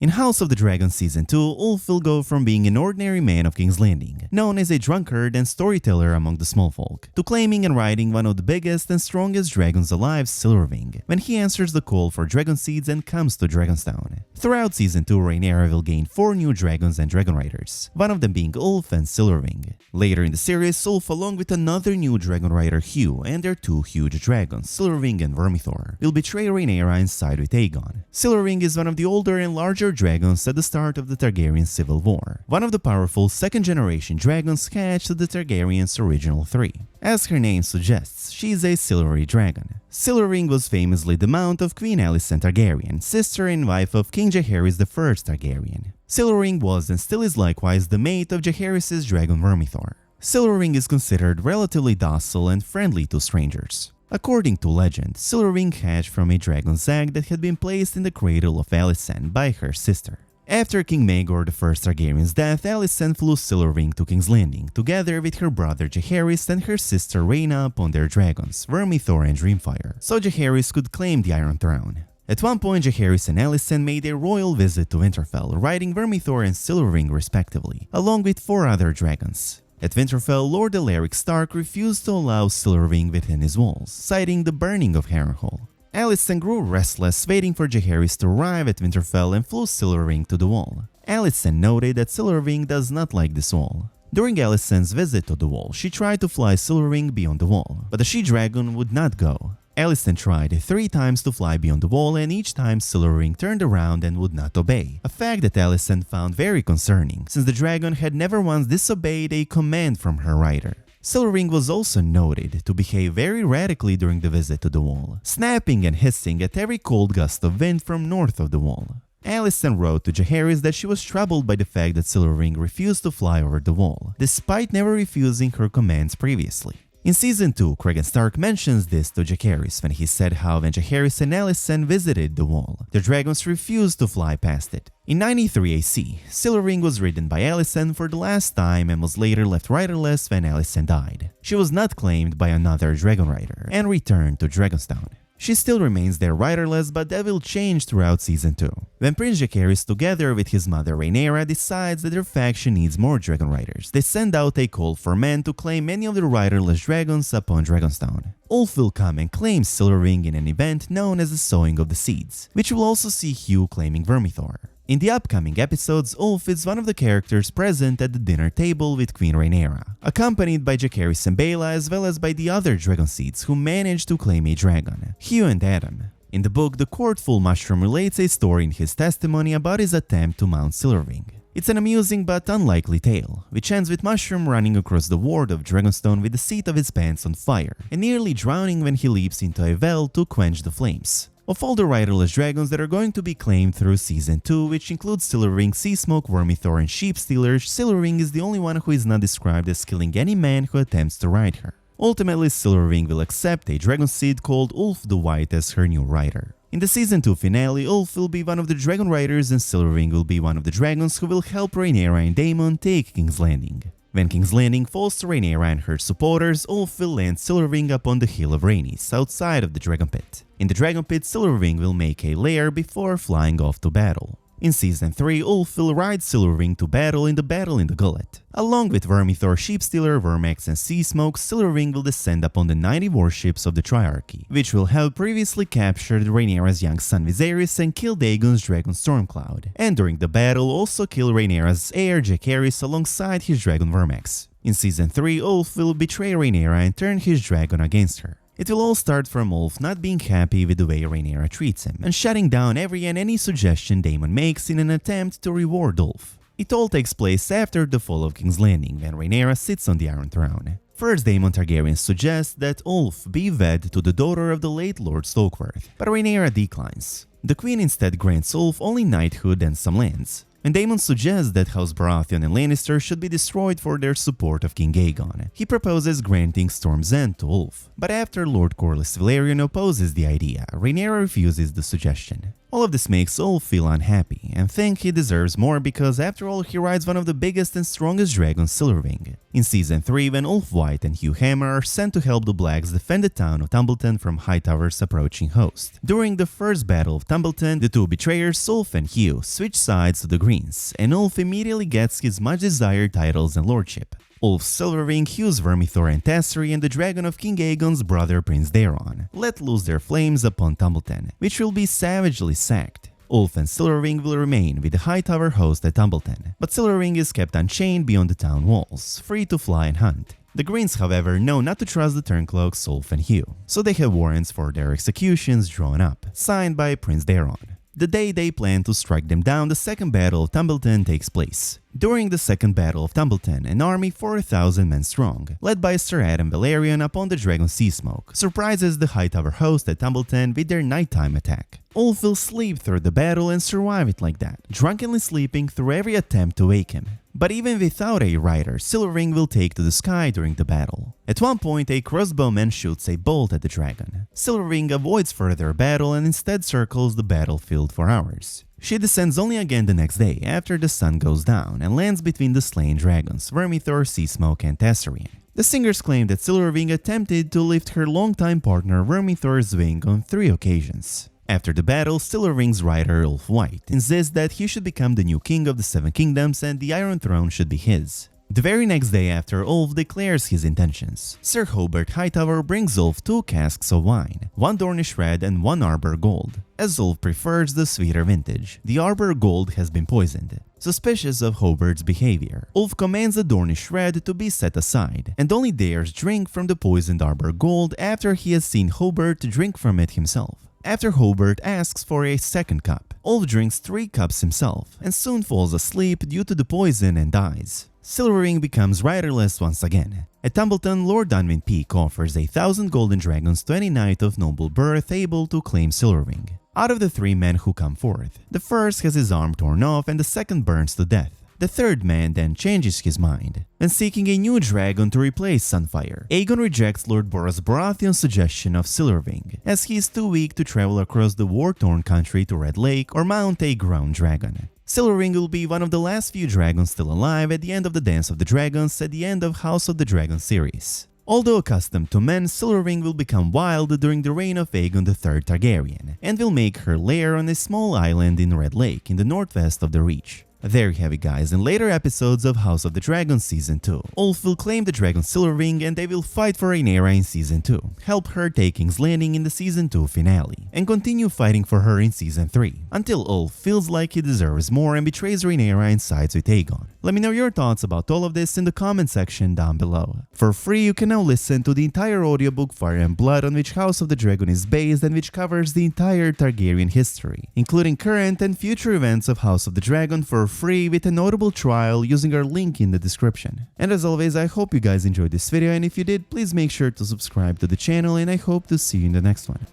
In House of the Dragon Season 2, Ulf will go from being an ordinary man of King's Landing, known as a drunkard and storyteller among the small folk, to claiming and riding one of the biggest and strongest dragons alive, Silverwing, when he answers the call for dragon seeds and comes to Dragonstone. Throughout Season 2, Rhaenyra will gain 4 new dragons and dragonriders, one of them being Ulf and Silverwing. Later in the series, Ulf, along with another new dragonrider Hugh and their 2 huge dragons, Silverwing and Vermithor, will betray Rhaenyra and side with Aegon. Silverwing is one of the older and larger dragons at the start of the Targaryen Civil War, one of the powerful second-generation dragons hatched to the Targaryens' original 3. As her name suggests, she is a silvery dragon. Silverwing was famously the mount of Queen Alicent Targaryen, sister and wife of King Jaehaerys I Targaryen. Silverwing was and still is likewise the mate of Jaehaerys' dragon Vermithor. Silverwing is considered relatively docile and friendly to strangers. According to legend, Silverwing hatched from a dragon's egg that had been placed in the cradle of Alicent by her sister. After King Maegor I Targaryen's death, Alicent flew Silverwing to King's Landing, together with her brother Jaehaerys and her sister Rhaena upon their dragons, Vermithor and Dreamfire, so Jaehaerys could claim the Iron Throne. At one point, Jaehaerys and Alicent made a royal visit to Winterfell, riding Vermithor and Silverwing respectively, along with 4 other dragons. At Winterfell, Lord Alaric Stark refused to allow Silverwing within his walls, citing the burning of Harrenhal. Alicent grew restless, waiting for Jaehaerys to arrive at Winterfell and flew Silverwing to the wall. Alicent noted that Silverwing does not like this wall. During Alicent's visit to the wall, she tried to fly Silverwing beyond the wall, but the she-dragon would not go. Alicent tried 3 times to fly beyond the wall, and each time Silverwing turned around and would not obey, a fact that Alicent found very concerning, since the dragon had never once disobeyed a command from her rider. Silverwing was also noted to behave very radically during the visit to the wall, snapping and hissing at every cold gust of wind from north of the wall. Alicent wrote to Jaehaerys that she was troubled by the fact that Silverwing refused to fly over the wall, despite never refusing her commands previously. In Season 2, Cregan Stark mentions this to Jaehaerys when he said how when Jaehaerys and Alicent visited the wall, the dragons refused to fly past it. In 93 AC, Silverwing was ridden by Alicent for the last time and was later left riderless when Alicent died. She was not claimed by another dragonrider and returned to Dragonstone. She still remains there riderless, but that will change throughout Season 2. When Prince Jaehaerys, together with his mother Rhaenyra, decides that their faction needs more dragon riders, they send out a call for men to claim many of the riderless dragons upon Dragonstone. Ulf will come and claim Silverwing in an event known as the Sowing of the Seeds, which will also see Hugh claiming Vermithor. In the upcoming episodes, Ulf is one of the characters present at the dinner table with Queen Rhaenyra, accompanied by Jaehaerys and Baela as well as by the other dragon seeds who managed to claim a dragon, Hugh and Addam. In the book, the Courtful Mushroom relates a story in his testimony about his attempt to mount Silverwing. It's an amusing but unlikely tale, which ends with Mushroom running across the ward of Dragonstone with the seat of his pants on fire, and nearly drowning when he leaps into a well to quench the flames. Of all the riderless dragons that are going to be claimed through Season 2, which includes Silverwing, Seasmoke, Vermithor, and Sheepstealer, Silverwing is the only one who is not described as killing any man who attempts to ride her. Ultimately, Silverwing will accept a dragon seed called Ulf the White as her new rider. In the Season 2 finale, Ulf will be one of the dragon riders and Silverwing will be one of the dragons who will help Rhaenyra and Daemon take King's Landing. When King's Landing falls to Rhaenyra and her supporters, Ulf will land Silverwing upon the Hill of Rhaenys, outside of the Dragon Pit. In the Dragon Pit, Silverwing will make a lair before flying off to battle. In Season 3, Ulf will ride Silverwing to battle in the Gullet. Along with Vermithor, Sheepstealer, Vermax, and Seasmoke, Silverwing will descend upon the 90 warships of the Triarchy, which will have previously captured Rhaenyra's young son Viserys and killed Aegon's dragon Stormcloud, and during the battle also kill Rhaenyra's heir Jaehaerys alongside his dragon Vermax. In Season 3, Ulf will betray Rhaenyra and turn his dragon against her. It will all start from Ulf not being happy with the way Rhaenyra treats him, and shutting down every and any suggestion Daemon makes in an attempt to reward Ulf. It all takes place after the fall of King's Landing, when Rhaenyra sits on the Iron Throne. First, Daemon Targaryen suggests that Ulf be wed to the daughter of the late Lord Stokeworth, but Rhaenyra declines. The Queen instead grants Ulf only knighthood and some lands. And Daemon suggests that House Baratheon and Lannister should be destroyed for their support of King Aegon. He proposes granting Storm's End to Ulf, but after Lord Corlys Velaryon opposes the idea, Rhaenyra refuses the suggestion. All of this makes Ulf feel unhappy and think he deserves more because after all he rides one of the biggest and strongest dragons, Silverwing. In Season 3, when Ulf White and Hugh Hammer are sent to help the Blacks defend the town of Tumbleton from Hightower's approaching host. During the first battle of Tumbleton, the two betrayers, Ulf and Hugh, switch sides to the Greens, and Ulf immediately gets his much-desired titles and lordship. Ulf's Silverwing, Hugh's Vermithor and Tessary, and the dragon of King Aegon's brother Prince Daeron let loose their flames upon Tumbleton, which will be savagely sacked. Ulf and Silverwing will remain with the Hightower host at Tumbleton, but Silverwing is kept unchained beyond the town walls, free to fly and hunt. The Greens, however, know not to trust the Turncloaks Ulf and Hugh, so they have warrants for their executions drawn up, signed by Prince Daeron. The day they plan to strike them down, the Second Battle of Tumbleton takes place. During the Second Battle of Tumbleton, an army 4,000 men strong, led by Sir Addam Velaryon upon the dragon Seasmoke, surprises the Hightower host at Tumbleton with their nighttime attack. Ulf will sleep through the battle and survive it like that, drunkenly sleeping through every attempt to wake him. But even without a rider, Silverwing will take to the sky during the battle. At one point, a crossbowman shoots a bolt at the dragon. Silverwing avoids further battle and instead circles the battlefield for hours. She descends only again the next day after the sun goes down and lands between the slain dragons Vermithor, Seasmoke and Tessary. The singers claim that Silverwing attempted to lift her longtime partner Vermithor's wing on 3 occasions. After the battle, Silverwing's rider Ulf White insists that he should become the new king of the 7 kingdoms and the Iron Throne should be his. The very next day after Ulf declares his intentions, Sir Hobart Hightower brings Ulf 2 casks of wine, 1 Dornish Red and 1 Arbor Gold, as Ulf prefers the sweeter vintage. The Arbor Gold has been poisoned. Suspicious of Hobart's behavior, Ulf commands the Dornish Red to be set aside, and only dares drink from the poisoned Arbor Gold after he has seen Hobart drink from it himself. After Hobart asks for a second cup, Ulf drinks 3 cups himself, and soon falls asleep due to the poison and dies. Silverwing becomes riderless once again. At Tumbleton, Lord Dunwyn Peake offers 1,000 golden dragons to any knight of noble birth able to claim Silverwing. Out of the 3 men who come forth, the first has his arm torn off and the second burns to death. The third man then changes his mind. When seeking a new dragon to replace Sunfire, Aegon rejects Lord Boros Baratheon's suggestion of Silverwing, as he is too weak to travel across the war-torn country to Red Lake or mount a ground dragon. Silverwing will be one of the last few dragons still alive at the end of the Dance of the Dragons at the end of House of the Dragon series. Although accustomed to men, Silverwing will become wild during the reign of Aegon III Targaryen, and will make her lair on a small island in Red Lake in the northwest of the Reach. There you have it, guys. In later episodes of House of the Dragon Season 2, Ulf will claim the dragon Silverwing and they will fight for Rhaenyra in Season 2, help her take King's Landing in the Season 2 finale, and continue fighting for her in Season 3, until Ulf feels like he deserves more and betrays Rhaenyra and sides with Aegon. Let me know your thoughts about all of this in the comment section down below. For free, you can now listen to the entire audiobook Fire and Blood, on which House of the Dragon is based and which covers the entire Targaryen history, including current and future events of House of the Dragon, for free with a notable trial using our link in the description. And as always, I hope you guys enjoyed this video, and if you did, please make sure to subscribe to the channel, and I hope to see you in the next one.